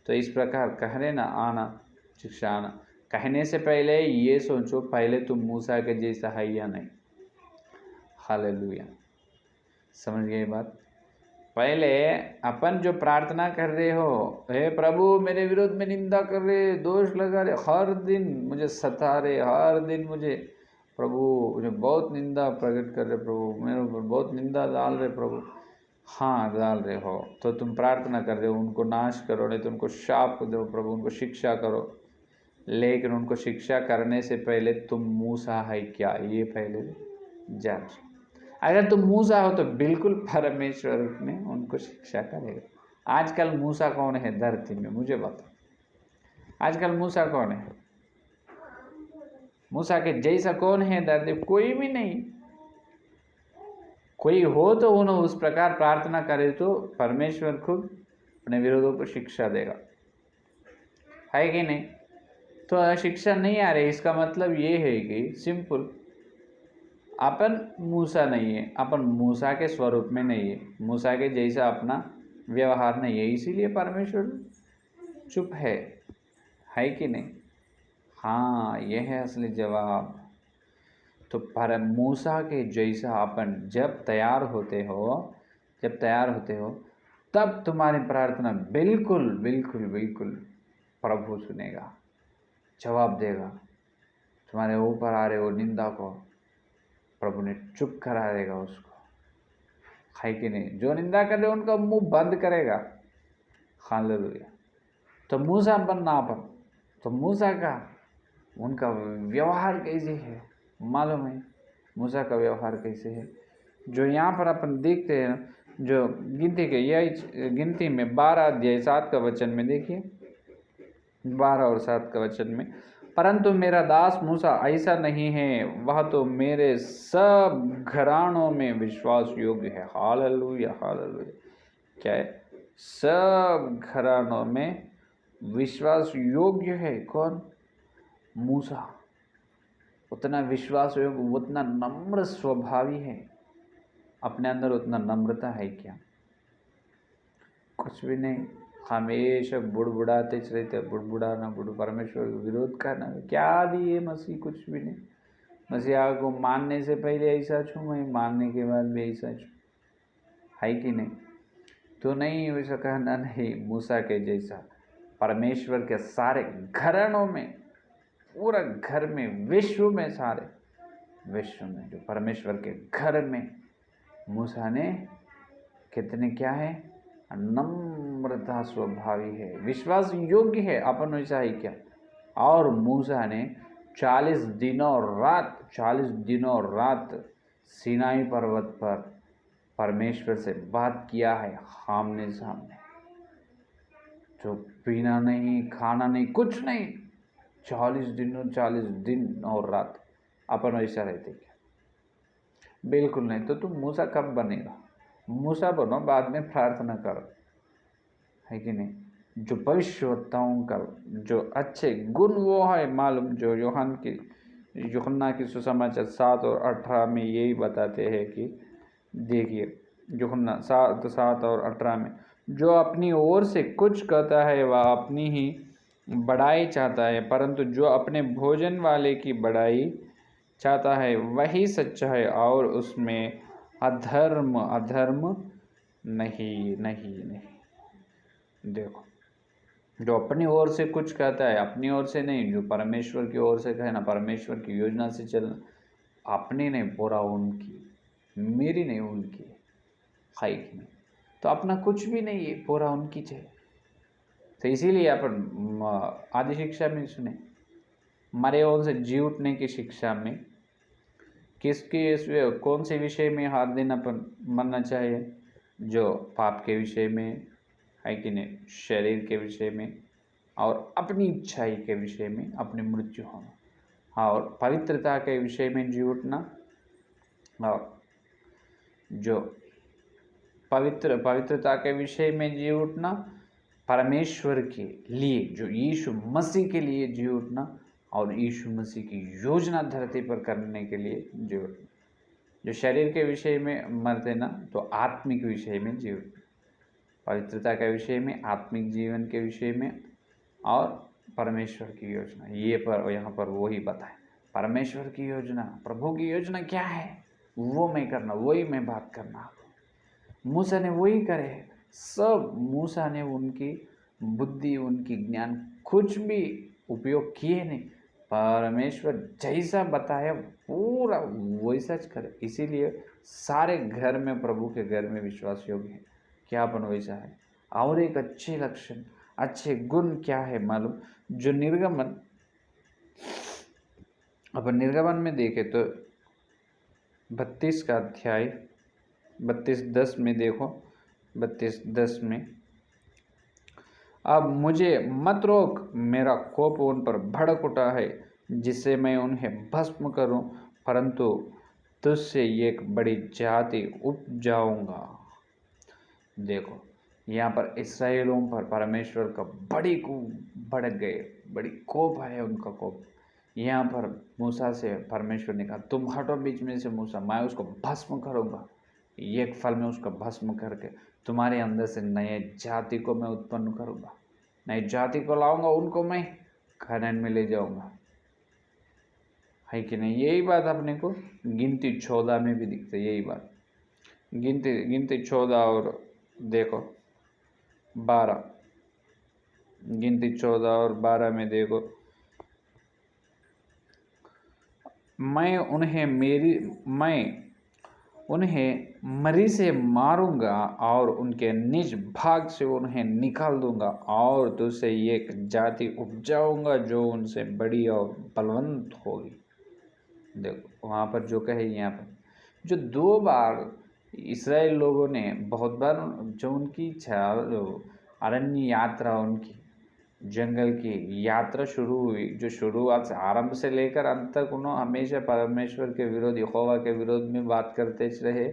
तो इस प्रकार कह रहे ना, आना शिक्षा आना, कहने से पहले ये सोचो पहले तुम मूसा के जैसा है या नहीं। हालेलुया, समझ गए बात। पहले अपन जो प्रार्थना कर रहे हो, हे प्रभु मेरे विरोध में निंदा कर रहे, दोष लगा रहे, हर दिन मुझे सता रहे, हर दिन मुझे प्रभु मुझे बहुत निंदा प्रकट कर रहे, प्रभु मेरे ऊपर बहुत निंदा डाल रहे प्रभु। हाँ डाल रहे हो तो तुम प्रार्थना कर रहे हो उनको नाश करो, नहीं तो उनको शाप दो प्रभु, उनको शिक्षा करो। लेकिन उनको शिक्षा करने से पहले तुम मूसा है क्या, ये पहले जांच। अगर तुम मूसा हो तो बिल्कुल परमेश्वर ने उनको शिक्षा करेगा। आजकल मूसा कौन है धरती में, मुझे बताओ। आजकल मूसा कौन है? मूसा के जैसा कौन है धरती? कोई भी नहीं। कोई हो तो उन्हें उस प्रकार प्रार्थना करे तो परमेश्वर खुद अपने विरोधों को शिक्षा देगा, है कि नहीं? तो शिक्षा नहीं आ रही, इसका मतलब ये है कि सिंपल अपन मूसा नहीं है, अपन मूसा के स्वरूप में नहीं है, मूसा के जैसा अपना व्यवहार नहीं है, इसीलिए परमेश्वर चुप है कि नहीं? हाँ, यह है असली जवाब। तो पर मूसा के जैसा अपन जब तैयार होते हो तब तुम्हारी प्रार्थना बिल्कुल बिल्कुल बिल्कुल प्रभु सुनेगा, जवाब देगा। तुम्हारे ऊपर आ रहे वो निंदा को प्रभु ने चुप करा देगा उसको, है कि नहीं? जो निंदा कर रहे उनका मुंह बंद करेगा। हालेलुया। तो मूसा बनना अपन, तो मूसा का उनका व्यवहार कैसे है मालूम है? मूसा का व्यवहार कैसे है जो यहाँ पर अपन देखते हैं, जो गिनती के यही गिनती में 12 अध्याय 7 का वचन में देखिए, 12 और 7 का वचन में, परंतु मेरा दास मूसा ऐसा नहीं है, वह तो मेरे सब घरानों में विश्वास योग्य है। Hallelujah hallelujah. क्या है? सब घरानों में विश्वास योग्य है कौन? मूसा। उतना विश्वास योग्य, उतना नम्र स्वभावी है, अपने अंदर उतना नम्रता है क्या? कुछ भी नहीं, हमेशा बुड़बुड़ाते रहते, बुड़बुड़ाना, परमेश्वर का विरोध करना। क्या दिए मसीह? कुछ भी नहीं। मसीहा को मानने से पहले ऐसा छूँ, मैं मानने के बाद भी ऐसा छूँ, है कि नहीं? तो नहीं वैसा कहना नहीं मूसा के जैसा। परमेश्वर के सारे घरानों में, पूरा घर में, विश्व में, सारे विश्व में जो परमेश्वर के घर में मूसा ने कितने क्या है? नम्रता स्वभावी है, विश्वास योग्य है, अपन वैसा ही क्या। और मूसा ने 40 दिनों रात सीनाई पर्वत पर परमेश्वर से बात किया है, आमने सामने। जो पीना नहीं, खाना नहीं, कुछ नहीं, 40 दिन और रात। अपन वैसा रहते क्या? बिल्कुल नहीं। तो तुम मूसा कब बनेगा? मूसा बनो, बाद में प्रार्थना करो, है कि नहीं? जो भविष्यवक्ताओं का जो अच्छे गुण वो है मालूम, जो यूहन्ना की सुसमाचार 7 और 18 में यही बताते हैं कि देखिए, यूहन्ना 7 और 18 में, जो अपनी ओर से कुछ कहता है वह अपनी ही बड़ाई चाहता है, परंतु जो अपने भोजन वाले की बड़ाई चाहता है वही सच्चा है, और उसमें अधर्म नहीं। देखो, जो अपनी ओर से कुछ कहता है, अपनी ओर से नहीं, जो परमेश्वर की ओर से कहे ना, परमेश्वर की योजना से चलना, अपनी नहीं, पूरा उनकी, मेरी नहीं, उनकी है कि नहीं? तो अपना कुछ भी नहीं है, पूरा उनकी चाहिए। तो इसीलिए अपन आदि शिक्षा में सुने, मरे ओर से जी उठने की शिक्षा में कौन से विषय में हर दिन अपन मानना चाहिए? जो पाप के विषय में, है कि नहीं, शरीर के विषय में, और अपनी इच्छाई के विषय में, अपनी मृत्यु होना, और पवित्रता के विषय में जी उठना, और जो पवित्रता के विषय में जी उठना, परमेश्वर के लिए, जो यीशु मसीह के लिए जी उठना, और यीशु मसीह की योजना धरती पर करने के लिए जी उठना। जो शरीर के विषय में मर देना, तो आत्मिक विषय में जी उठना, पवित्रता के विषय में, आत्मिक जीवन के विषय में, और परमेश्वर की योजना। ये पर यहाँ पर वही बताए, परमेश्वर की योजना, प्रभु की योजना क्या है, वो मैं करना, वही मैं बात करना। मूसा ने वही करे सब। मूसा ने उनकी बुद्धि, उनकी ज्ञान कुछ भी उपयोग किए नहीं, परमेश्वर जैसा बताया पूरा वैसा करे। इसीलिए सारे घर में, प्रभु के घर में विश्वास योग्य है, क्या अपन वैसा है। और एक अच्छे लक्षण, अच्छे गुण क्या है मालूम? जो निर्गमन, अपन निर्गमन में देखे तो 32 का अध्याय 32:10 में देखो, 32:10 में, अब मुझे मत रोक, मेरा कोप उन पर भड़क उठा है, जिससे मैं उन्हें भस्म करूं, परंतु तुझसे एक बड़ी जाति उपजाऊंगा। देखो, यहाँ पर इसराइलों पर परमेश्वर का भड़क गए, बड़ी कोप है उनका कोप। यहाँ पर मूसा से परमेश्वर ने कहा, तुम हटो बीच में से मूसा, मैं उसको भस्म करूँगा, एक फल में उसका भस्म करके तुम्हारे अंदर से नए जाति को मैं उत्पन्न करूँगा, नई जाति को लाऊंगा, उनको मैं कनान में ले जाऊँगा, है कि नहीं? यही बात अपने को गिनती 14 में भी दिखती है, यही बात। गिनती 14 और देखो 12, गिनती 14 और 12 में देखो, मैं उन्हें मरी से मारूंगा, और उनके निज भाग से उन्हें निकाल दूंगा, और दूसरे एक जाति उपजाऊंगा जो उनसे बड़ी और बलवंत होगी। देखो, वहाँ पर जो कहे, यहाँ पर जो 2 बार इसराइल लोगों ने, बहुत बार जो उनकी इच्छा, जो अरण्य यात्रा, उनकी जंगल की यात्रा शुरू हुई, जो शुरुआत से, आरंभ से लेकर अंत तक, उन्होंने हमेशा परमेश्वर के विरोध, यहोवा के विरोध में बात करते रहे,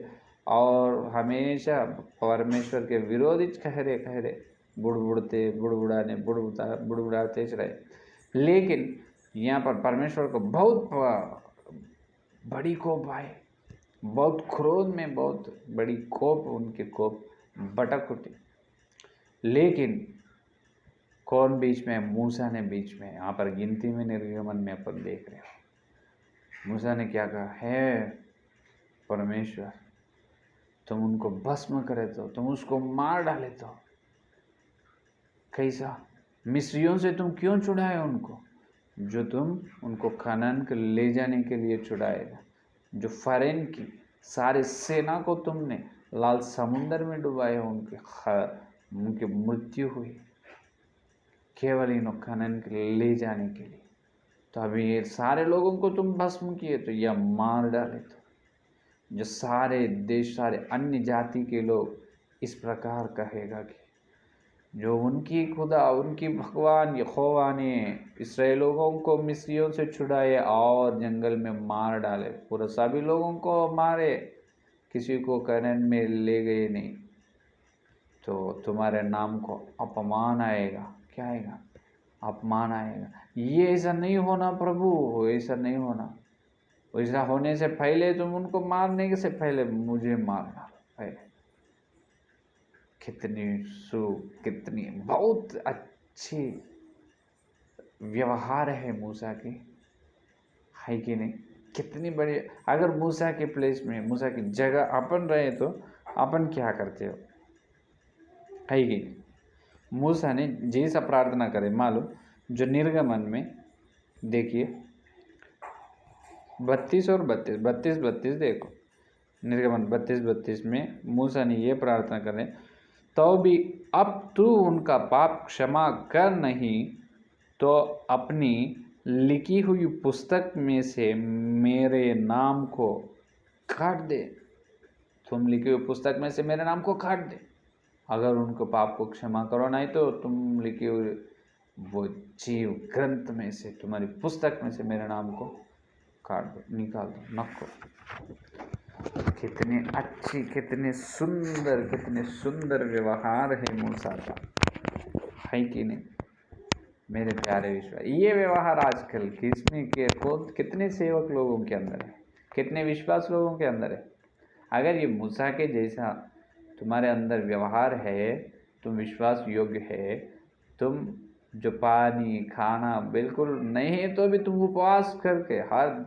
और हमेशा परमेश्वर के विरोधी ठहरे। बुड़बुड़ाते रहे। लेकिन यहाँ पर परमेश्वर को बहुत बड़ी कोप आए, बहुत क्रोध में बहुत बड़ी कोप, उनके कोप भड़क उठे। लेकिन कौन बीच में? मूसा ने बीच में। यहाँ पर गिनती में निर्गमन में अपन देख रहे हो, मूसा ने क्या कहा? है परमेश्वर, तुम उनको भस्म करे तो, तुम उसको मार डाले तो। कैसा? मिस्रियों से तुम क्यों छुड़ाए उनको? जो तुम उनको कनान के ले जाने के लिए छुड़ाएगा। जो फ़रेन की सारे सेना को तुमने लाल समुंदर में डुबाया, उनकी मृत्यु हुई केवल इन कनान के ले जाने के लिए। तो अभी ये सारे लोगों को तुम भस्म किए तो, या मार डाले तो, जो सारे देश, सारे अन्य जाति के लोग इस प्रकार कहेगा कि जो उनकी खुदा, उनकी भगवान यहोवा ने इसराइल लोगों को मिस्रियों से छुड़ाए और जंगल में मार डाले, पूरे सभी लोगों को मारे, किसी को कनान में ले गए नहीं, तो तुम्हारे नाम को अपमान आएगा। क्या आएगा? अपमान आएगा। ये ऐसा नहीं होना प्रभु, ऐसा नहीं होना। ऐसा होने से पहले तुम उनको मारने से पहले मुझे मारना पहले। कितनी बहुत अच्छी व्यवहार है मूसा की, है कि नहीं? कितनी बड़ी। अगर मूसा के प्लेस में, मूसा की जगह अपन रहे तो अपन क्या करते हो, है कि नहीं? मूसा ने जैसा प्रार्थना करे, मालूम जो निर्गमन में देखिए 32 और 32 देखो, निर्गमन 32 में मूसा ने ये प्रार्थना करे, तो भी अब तू उनका पाप क्षमा कर नहीं तो अपनी लिखी हुई पुस्तक में से मेरे नाम को काट दे। तुम लिखी हुई पुस्तक में से मेरे नाम को काट दे। अगर उनको पाप को क्षमा करो, नहीं तो तुम लिखी हुई वो जीव ग्रंथ में से, तुम्हारी पुस्तक में से मेरे नाम को काट दो, निकाल दो, नको। कितने अच्छी, कितने सुंदर व्यवहार है मूसा का, है कि नहीं मेरे प्यारे विश्वास? ये व्यवहार आजकल किसमें के कितने सेवक लोगों के अंदर है, कितने विश्वास लोगों के अंदर है? अगर ये मूसा के जैसा तुम्हारे अंदर व्यवहार है, तुम विश्वास योग्य है, तुम जो पानी खाना बिल्कुल नहीं है तो भी तुम उपवास करके,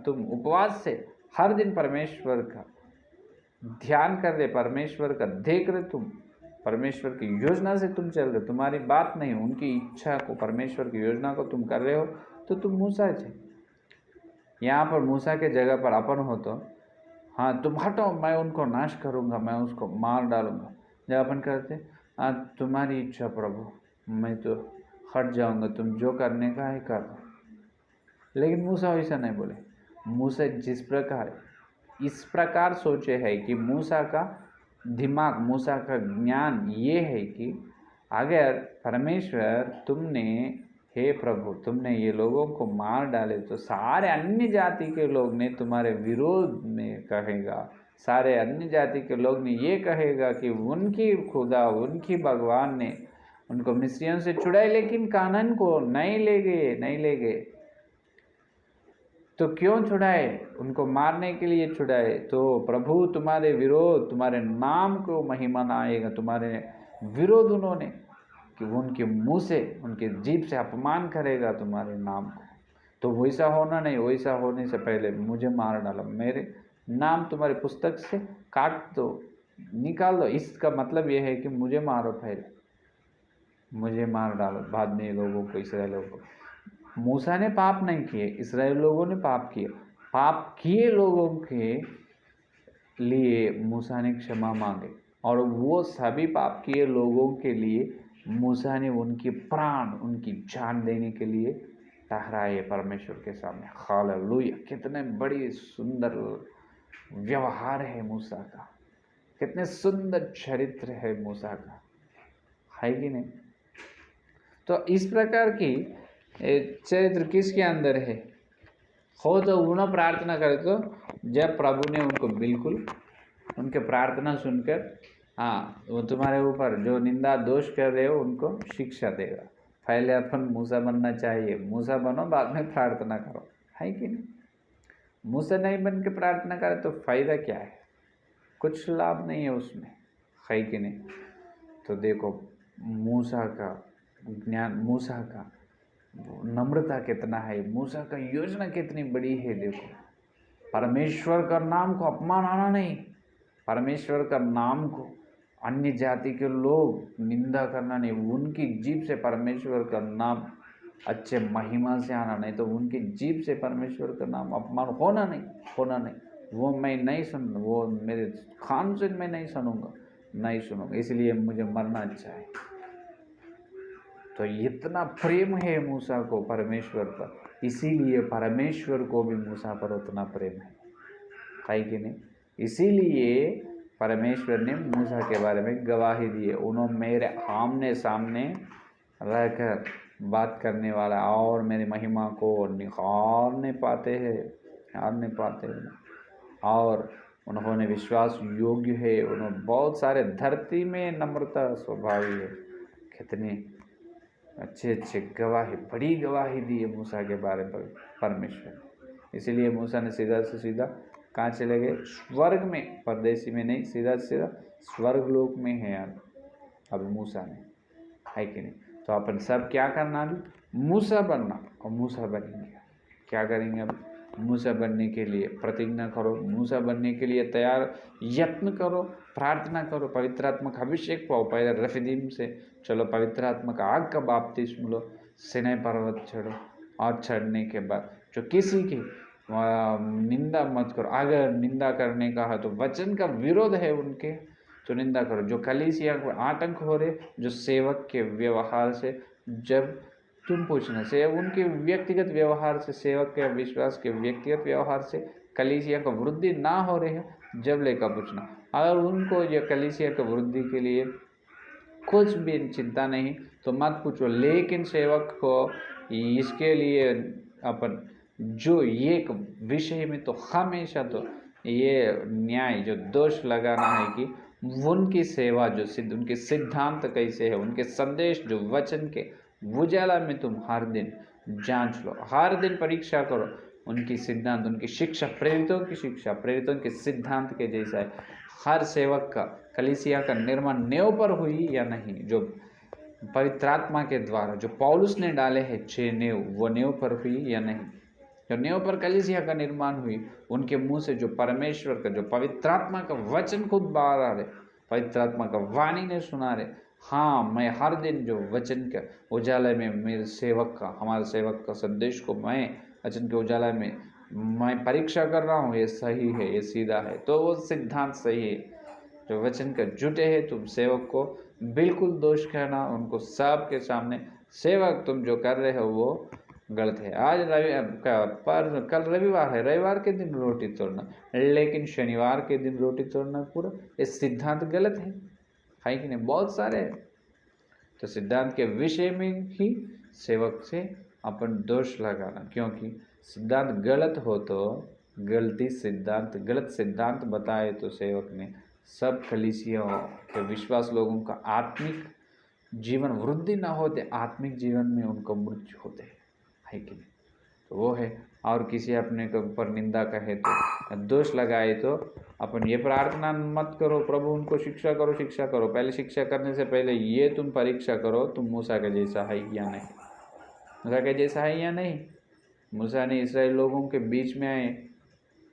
तुम उपवास से हर दिन परमेश्वर का ध्यान कर रहे, परमेश्वर का देख रहे, तुम परमेश्वर की योजना से तुम चल रहे, तुम्हारी बात नहीं, उनकी इच्छा को, परमेश्वर की योजना को तुम कर रहे हो, तो तुम मूसा थे। यहाँ पर मूसा के जगह पर अपन हो तो, हाँ तुम हटो, मैं उनको नाश करूँगा, मैं उसको मार डालूँगा। जब अपन कहते, हाँ तुम्हारी इच्छा प्रभु, मैं तो हट जाऊँगा, तुम जो करने का है कर दो। लेकिन मूसा ऐसा नहीं बोले। मूसा जिस प्रकार इस प्रकार सोचे है कि मूसा का दिमाग, मूसा का ज्ञान ये है कि अगर परमेश्वर तुमने, हे प्रभु तुमने ये लोगों को मार डाले तो सारे अन्य जाति के लोग ने तुम्हारे विरोध में कहेगा, सारे अन्य जाति के लोग ने ये कहेगा कि उनकी खुदा, उनकी भगवान ने उनको मिस्रियों से छुड़ाए लेकिन कानान को नहीं ले गए। तो क्यों छुड़ाए? उनको मारने के लिए छुड़ाए। तो प्रभु तुम्हारे विरोध, तुम्हारे नाम को महिमा आएगा, तुम्हारे विरोध उन्होंने कि उनके मुंह से, उनके जीभ से अपमान करेगा तुम्हारे नाम को। तो वैसा होना नहीं, वैसा होने से पहले मुझे मार डालो, मेरे नाम तुम्हारी पुस्तक से काट दो, निकाल दो। इसका मतलब यह है कि मुझे मारो, पहले मुझे मार डालो, बाद में लोगों को, इसराइल लोगों को। मूसा ने पाप नहीं किए, इसराइल लोगों ने पाप किए। पाप किए लोगों के लिए मूसा ने क्षमा मांगे, और वो सभी पाप किए लोगों के लिए मूसा ने उनकी प्राण, उनकी जान देने के लिए ठहराए परमेश्वर के सामने। हालेलुया! कितने बड़ी सुंदर व्यवहार है मूसा का, कितने सुंदर चरित्र है मूसा का, है कि नहीं? तो इस प्रकार की चरित्र किसके अंदर है? हो तो उन्हें प्रार्थना करे तो जब प्रभु ने उनको बिल्कुल उनके प्रार्थना सुनकर हाँ, वो तुम्हारे ऊपर जो निंदा दोष कर रहे हो उनको शिक्षा देगा। पहले अपन मूसा बनना चाहिए, मूसा बनो, बाद में प्रार्थना करो, है कि नहीं? मूसा नहीं बन के प्रार्थना करे तो फायदा क्या है? कुछ लाभ नहीं है उसमें, है कि नहीं? तो देखो मूसा का ज्ञान, मूसा का नम्रता कितना है, मूसा का योजना कितनी बड़ी है। देखो, परमेश्वर का नाम को अपमान आना नहीं, परमेश्वर का नाम को अन्य जाति के लोग निंदा करना नहीं, उनकी जीभ से परमेश्वर का नाम अच्छे महिमा से आना नहीं, तो उनकी जीभ से परमेश्वर का नाम अपमान होना नहीं, होना नहीं। वो मैं नहीं सुन, वो मेरे कान से मैं नहीं सुनूंगा, नहीं सुनूंगा, इसलिए मुझे मरना अच्छा है। तो इतना प्रेम है मूसा को परमेश्वर पर, इसीलिए परमेश्वर को भी मूसा पर उतना प्रेम है कि नहीं? इसीलिए परमेश्वर ने मूसा के बारे में गवाही दी है, उन्होंने मेरे आमने सामने रहकर बात करने वाला और मेरी महिमा को निखारने पाते हैं, निखारने पाते हैं, और उन्होंने विश्वास योग्य है, उन्होंने बहुत सारे धरती में नम्रता स्वभावी है। कितनी अच्छे अच्छे गवाही, बड़ी गवाही दी है मूसा के बारे में परमेश्वर। इसीलिए मूसा ने सीधा से सीधा कहाँ चले गए? स्वर्ग में, परदेसी में नहीं, सीधा से सीधा स्वर्ग लोक में है अब मूसा ने, है कि नहीं? तो अपन सब क्या करना? अभी मूसा बनना, और मूसा बनेंगे। क्या करेंगे? अब मूसा बनने के लिए प्रतिज्ञा करो, मूसा बनने के लिए तैयार यत्न करो, प्रार्थना करो, पवित्र आत्मा का अभिषेक पाओ। पहले रफीदीम से चलो, पवित्र आत्मा का आग का बपतिस्मा लो, सिनै पर्वत चढ़ो, और चढ़ने के बाद जो किसी की निंदा मत करो। अगर निंदा करने का है तो वचन का विरोध है उनके, तो निंदा करो। जो कलीसिया को आतंक हो रहे, जो सेवक के व्यवहार से, जब तुम पूछना से उनके व्यक्तिगत व्यवहार से, सेवक के विश्वास के व्यक्तिगत व्यवहार से कलीसिया का वृद्धि ना हो रही है, जब लेकर पूछना। अगर उनको ये कलीसिया की वृद्धि के लिए कुछ भी चिंता नहीं तो मत पूछो। लेकिन सेवक को इसके लिए अपन जो एक विषय में तो हमेशा तो ये न्याय जो दोष लगाना है कि उनकी सेवा जो उनके सिद्धांत कैसे है, उनके संदेश जो वचन के उजाला में तुम हर दिन जांच लो, हर दिन परीक्षा करो। उनकी सिद्धांत, उनकी शिक्षा, प्रेरितों की शिक्षा, प्रेरितों के सिद्धांत के जैसा है। हर सेवक का, कलीसिया का निर्माण नेव पर हुई या नहीं, जो पवित्र आत्मा के द्वारा जो पौलुस ने डाले हैं 6 नेव, वो नेव पर हुई या नहीं। जो नेव पर कलीसिया का निर्माण हुई, उनके मुंह से जो परमेश्वर का, जो पवित्र आत्मा का वचन खुद बाहर आ रहे, पवित्र आत्मा का वाणी ने सुना रहे। हाँ, मैं हर दिन जो वचन के उजाले में मेरे सेवक का, हमारे सेवक का संदेश को मैं वचन के उजाला में मैं परीक्षा कर रहा हूँ, ये सही है, ये सीधा है, तो वो सिद्धांत सही है। जो वचन का जुटे है, तुम सेवक को बिल्कुल दोष कहना उनको सब के सामने, सेवक तुम जो कर रहे हो वो गलत है। आज पर कल रविवार है, रविवार के दिन रोटी तोड़ना, लेकिन शनिवार के दिन रोटी तोड़ना पूरा, ये सिद्धांत गलत है कि नहीं? बहुत सारे तो सिद्धांत के विषय में ही सेवक से अपन दोष लगाना, क्योंकि सिद्धांत गलत हो तो गलत सिद्धांत बताए तो सेवक ने सब कलीसियों के विश्वास लोगों का आत्मिक जीवन वृद्धि ना होते, आत्मिक जीवन में उनको मृत्यु होते है कि नहीं? तो वो है। और किसी अपने के ऊपर निंदा कहे तो, दोष लगाए तो अपन ये प्रार्थना मत करो, प्रभु उनको शिक्षा करो, शिक्षा करो। पहले शिक्षा करने से पहले ये तुम परीक्षा करो, तुम मूसा के जैसा है या नहीं, मूसा के जैसा है या नहीं। मूसा ने इस्राएल लोगों के बीच में आए,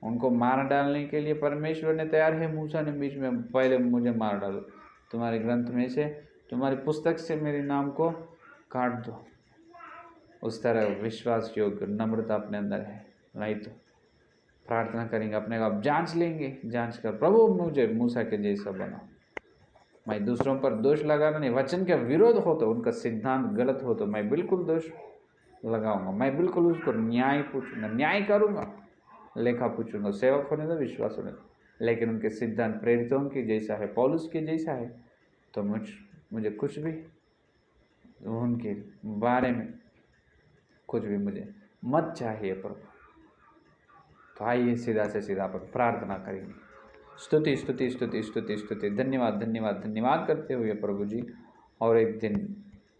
उनको मार डालने के लिए परमेश्वर ने तैयार है। मूसा ने बीच में, पहले मुझे मार डालो, तुम्हारे ग्रंथ में से, तुम्हारी पुस्तक से मेरे नाम को काट दो। उस तरह विश्वास योग्य नम्रता अपने अंदर है, नहीं तो प्रार्थना करेंगे, अपने आप जांच लेंगे, जांच कर प्रभु मुझे मूसा के जैसा बनाओ। मैं दूसरों पर दोष लगाना नहीं, वचन का विरोध हो तो, उनका सिद्धांत गलत हो तो मैं बिल्कुल दोष लगाऊंगा, मैं बिल्कुल उसको न्याय पूछूंगा, न्याय करूंगा, लेखा पूछूंगा, सेवक होने दो, विश्वास होने दो। लेकिन उनके सिद्धांत प्रेरितों के जैसा है, पौलुस के जैसा है, तो मुझे कुछ भी उनके बारे में कुछ भी मुझे मत चाहिए प्रभु। तो आइए सीधा से सीधा पर प्रार्थना करेंगे। स्तुति स्तुति स्तुति स्तुति स्तुति, धन्यवाद धन्यवाद धन्यवाद करते हुए प्रभु जी। और एक दिन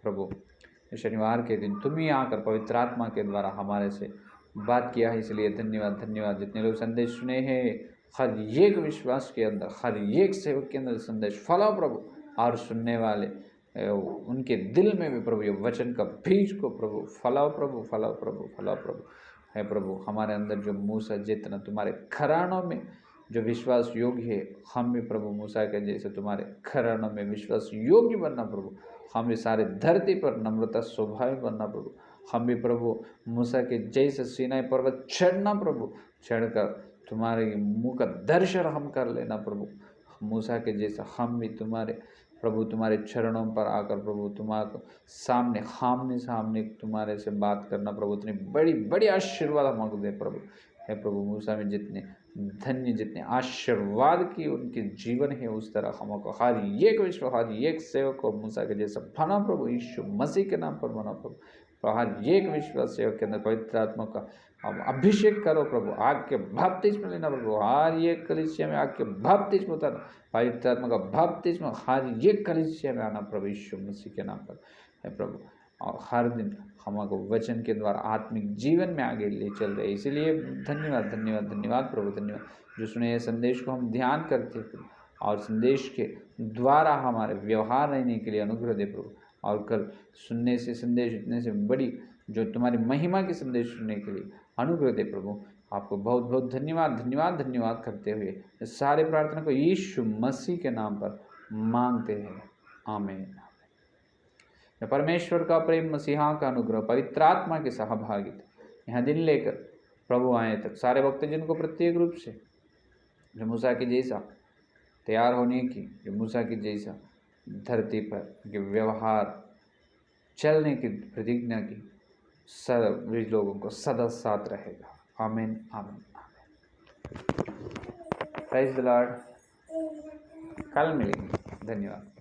प्रभु शनिवार के दिन तुम ही आकर पवित्र आत्मा के द्वारा हमारे से बात किया है, इसलिए धन्यवाद धन्यवाद। जितने लोग संदेश सुने हैं, हर एक विश्वास के अंदर, हर एक सेवक के अंदर संदेश फैलाओ प्रभु, और सुनने वाले उनके दिल में भी प्रभु ये वचन का बीज को प्रभु फैलाओ प्रभु, फैलाओ प्रभु, फैलाओ प्रभु। है प्रभु, हमारे अंदर जो मूसा जितना तुम्हारे घरानों में जो विश्वास योग्य है, हम भी प्रभु मूसा के जैसे तुम्हारे घरानों में विश्वास योग्य बनना प्रभु। हम भी सारे धरती पर नम्रता स्वभाव बनना प्रभु। हम भी प्रभु मूसा के जैसे सीनाई पर्वत चढ़ना प्रभु, चढ़कर तुम्हारे मुँह का दर्शन हम कर लेना प्रभु। मूसा के जैसा हम भी तुम्हारे प्रभु तुम्हारे चरणों पर आकर प्रभु तुम्हारे सामने आमने सामने तुम्हारे से बात करना प्रभु। इतनी बड़ी बड़ी आशीर्वाद हमको दे प्रभु। है प्रभु, मूसा में जितने धन्य जितने आशीर्वाद की उनके जीवन है, उस तरह हमको हर एक विश्व, हर एक सेवक को मूसा के जैसा बना प्रभु, यीशु मसीह के नाम पर बना प्रभु। तो हर एक विश्वास सेवक के अंदर पवित्र आत्मा का अब अभिषेक करो प्रभु, आग के बपतिस्मा लेना प्रभु। हर एक कलीसिया में आग के बपतिस्मा उतारना, पवित्र आत्मा का बपतिस्मा हर एक कलीसिया में आना प्रभु, यीशु मसीह के नाम पर है प्रभु। और हर दिन हमको वचन के द्वारा आत्मिक जीवन में आगे ले चल रहे, इसीलिए धन्यवाद धन्यवाद धन्यवाद प्रभु, धन्यवाद। जो सुने ये संदेश को हम ध्यान करते प्रभु, और संदेश के द्वारा हमारे व्यवहार रहने के लिए अनुग्रह दे प्रभु। और कल सुनने से संदेश इतने से बड़ी जो तुम्हारी महिमा के संदेश सुनने के लिए अनुग्रह दे प्रभु। आपको बहुत बहुत धन्यवाद धन्यवाद धन्यवाद करते हुए इस सारे प्रार्थना को यीशु मसीह के नाम पर मांगते हैं, आमीन। परमेश्वर का प्रेम, मसीहा का अनुग्रह, पवित्र आत्मा की सहभागिता यहाँ दिन लेकर प्रभु आए तक सारे भक्तजन को प्रत्येक रूप से जो मूसा के जैसा तैयार होने की, जो मूसा के जैसा धरती पर के व्यवहार चलने की प्रतिज्ञा की, सभी लोगों को सदा साथ रहेगा, आमीन आमीन आमीन। Praise the Lord. कल मिलेंगे, धन्यवाद।